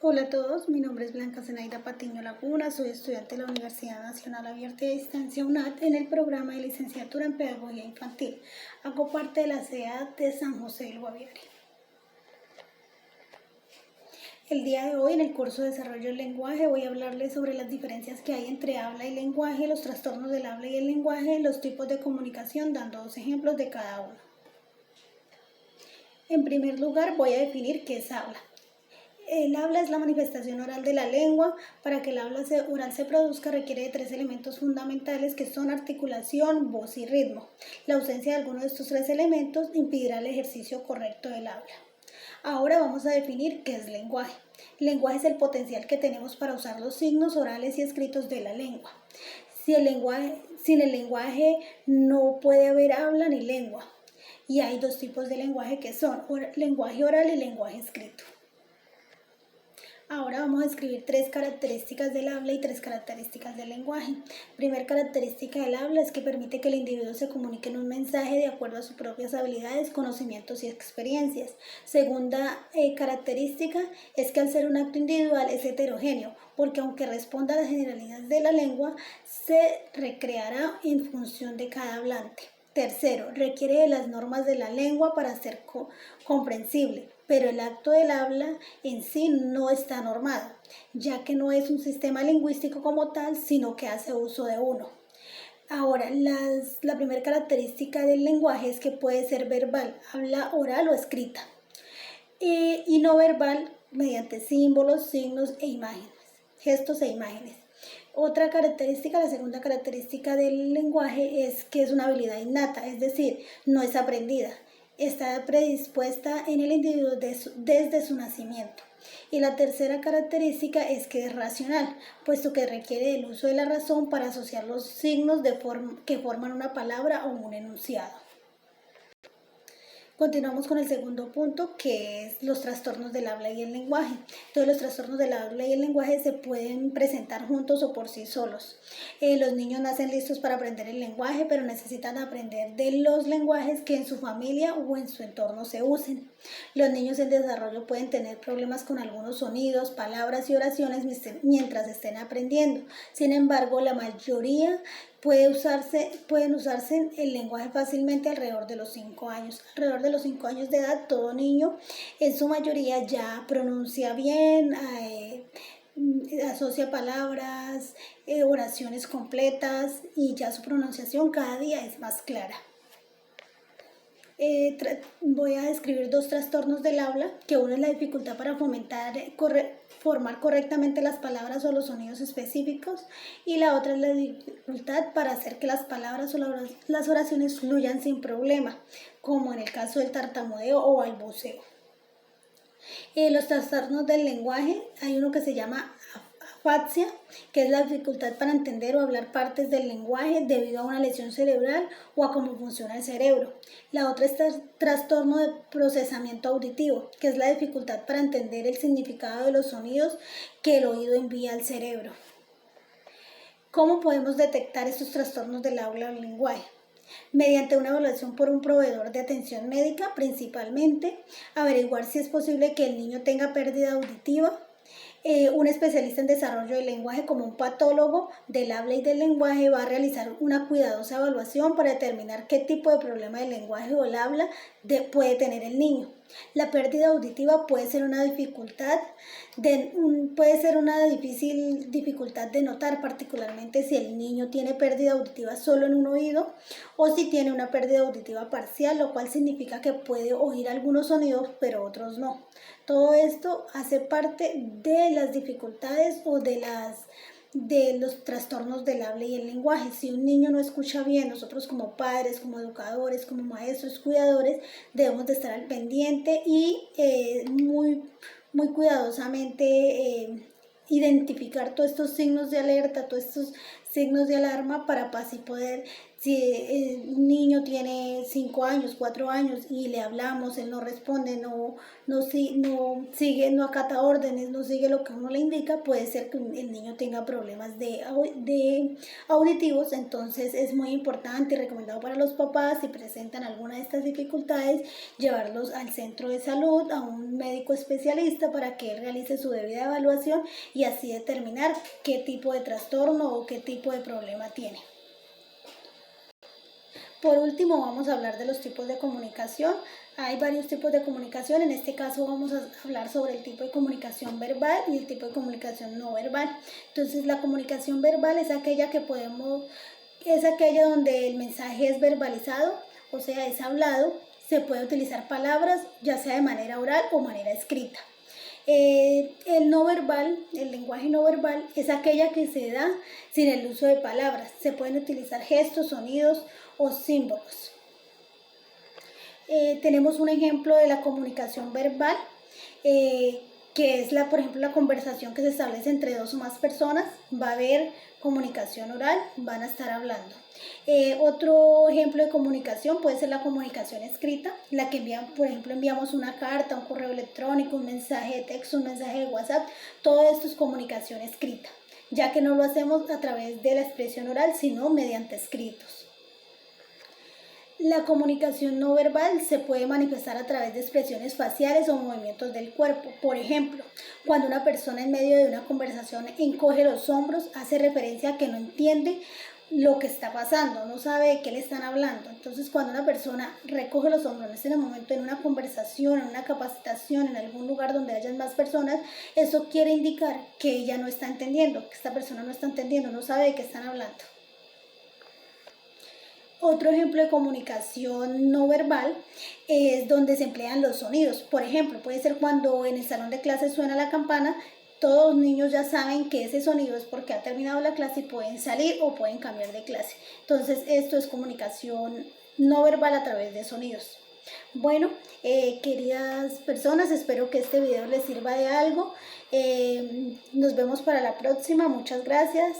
Hola a todos, mi nombre es Blanca Zenaida Patiño Laguna, soy estudiante de la Universidad Nacional Abierta y a Distancia UNAD en el programa de licenciatura en Pedagogía Infantil. Hago parte de la CEA de San José del Guaviare. El día de hoy en el curso de Desarrollo del Lenguaje voy a hablarles sobre las diferencias que hay entre habla y lenguaje, los trastornos del habla y el lenguaje, los tipos de comunicación, dando 2 ejemplos de cada uno. En primer lugar voy a definir qué es habla. El habla es la manifestación oral de la lengua. Para que el habla oral se produzca requiere de 3 elementos fundamentales que son articulación, voz y ritmo. La ausencia de alguno de estos 3 elementos impedirá el ejercicio correcto del habla. Ahora vamos a definir qué es lenguaje. El lenguaje es el potencial que tenemos para usar los signos orales y escritos de la lengua. Sin el lenguaje no puede haber habla ni lengua. Y hay 2 tipos de lenguaje que son lenguaje oral y lenguaje escrito. Ahora vamos a escribir 3 características del habla y 3 características del lenguaje. Primera característica del habla es que permite que el individuo se comunique en un mensaje de acuerdo a sus propias habilidades, conocimientos y experiencias. Segunda característica es que al ser un acto individual es heterogéneo, porque aunque responda a las generalidades de la lengua, se recreará en función de cada hablante. Tercero, requiere de las normas de la lengua para ser comprensible, pero el acto del habla en sí no está normado, ya que no es un sistema lingüístico como tal, sino que hace uso de uno. Ahora, la primera característica del lenguaje es que puede ser verbal, habla oral o escrita, y no verbal mediante símbolos, signos e imágenes, gestos e imágenes. Otra característica, la segunda característica del lenguaje es que es una habilidad innata, es decir, no es aprendida, está predispuesta en el individuo desde su nacimiento. Y la tercera característica es que es racional, puesto que requiere del uso de la razón para asociar los signos que forman una palabra o un enunciado. Continuamos con el segundo punto, que es los trastornos del habla y el lenguaje. Entonces, los trastornos del habla y el lenguaje se pueden presentar juntos o por sí solos. Los niños nacen listos para aprender el lenguaje, pero necesitan aprender de los lenguajes que en su familia o en su entorno se usen. Los niños en desarrollo pueden tener problemas con algunos sonidos, palabras y oraciones mientras estén aprendiendo. Sin embargo, la mayoría pueden usarse el lenguaje fácilmente alrededor de los 5 años. Alrededor de los 5 años de edad, todo niño en su mayoría ya pronuncia bien, asocia palabras, oraciones completas y ya su pronunciación cada día es más clara. Voy a describir 2 trastornos del habla, que uno es la dificultad para formar correctamente las palabras o los sonidos específicos, y la otra es la dificultad para hacer que las palabras o las oraciones fluyan sin problema, como en el caso del tartamudeo o balbuceo. Los trastornos del lenguaje, hay uno que se llama afasia, que es la dificultad para entender o hablar partes del lenguaje debido a una lesión cerebral o a cómo funciona el cerebro. La otra es trastorno de procesamiento auditivo, que es la dificultad para entender el significado de los sonidos que el oído envía al cerebro. ¿Cómo podemos detectar estos trastornos del habla o del lenguaje? Mediante una evaluación por un proveedor de atención médica, principalmente, averiguar si es posible que el niño tenga pérdida auditiva. Un especialista en desarrollo del lenguaje, como un patólogo del habla y del lenguaje, va a realizar una cuidadosa evaluación para determinar qué tipo de problema del lenguaje o el habla puede tener el niño. La pérdida auditiva puede ser una dificultad difícil dificultad de notar, particularmente si el niño tiene pérdida auditiva solo en un oído o si tiene una pérdida auditiva parcial, lo cual significa que puede oír algunos sonidos pero otros no. Todo esto hace parte de las dificultades o de los trastornos del habla y el lenguaje. Si un niño no escucha bien, nosotros como padres, como educadores, como maestros, cuidadores, debemos de estar al pendiente y muy cuidadosamente identificar todos estos signos de alerta, todos estos signos de alarma para así poder, si un niño tiene 5 años, 4 años y le hablamos, él no responde, no sigue, no acata órdenes, no sigue lo que uno le indica, puede ser que el niño tenga problemas de auditivos. Entonces es muy importante y recomendado para los papás, si presentan alguna de estas dificultades, llevarlos al centro de salud, a un médico especialista para que él realice su debida evaluación y así determinar qué tipo de trastorno o qué tipo de problema tiene. Por último, vamos a hablar de los tipos de comunicación. Hay varios tipos de comunicación. En este caso vamos a hablar sobre el tipo de comunicación verbal y el tipo de comunicación no verbal. Entonces, la comunicación verbal es aquella donde el mensaje es verbalizado, o sea, es hablado. Se puede utilizar palabras, ya sea de manera oral o manera escrita. El no verbal, el lenguaje no verbal, es aquella que se da sin el uso de palabras. Se pueden utilizar gestos, sonidos o símbolos. Tenemos un ejemplo de la comunicación verbal, que es por ejemplo, la conversación que se establece entre dos o más personas. Va a haber comunicación oral, van a estar hablando. Otro ejemplo de comunicación puede ser la comunicación escrita, la que por ejemplo, enviamos una carta, un correo electrónico, un mensaje de texto, un mensaje de WhatsApp. Todo esto es comunicación escrita, ya que no lo hacemos a través de la expresión oral, sino mediante escritos. La comunicación no verbal se puede manifestar a través de expresiones faciales o movimientos del cuerpo. Por ejemplo, cuando una persona en medio de una conversación encoge los hombros, hace referencia a que no entiende lo que está pasando, no sabe de qué le están hablando. Entonces, cuando una persona recoge los hombros en el momento, en una conversación, en una capacitación, en algún lugar donde hayan más personas, eso quiere indicar que ella no está entendiendo, que esta persona no está entendiendo, no sabe de qué están hablando. Otro ejemplo de comunicación no verbal es donde se emplean los sonidos. Por ejemplo, puede ser cuando en el salón de clases suena la campana, todos los niños ya saben que ese sonido es porque ha terminado la clase y pueden salir o pueden cambiar de clase. Entonces, esto es comunicación no verbal a través de sonidos. Bueno, queridas personas, espero que este video les sirva de algo. Nos vemos para la próxima. Muchas gracias.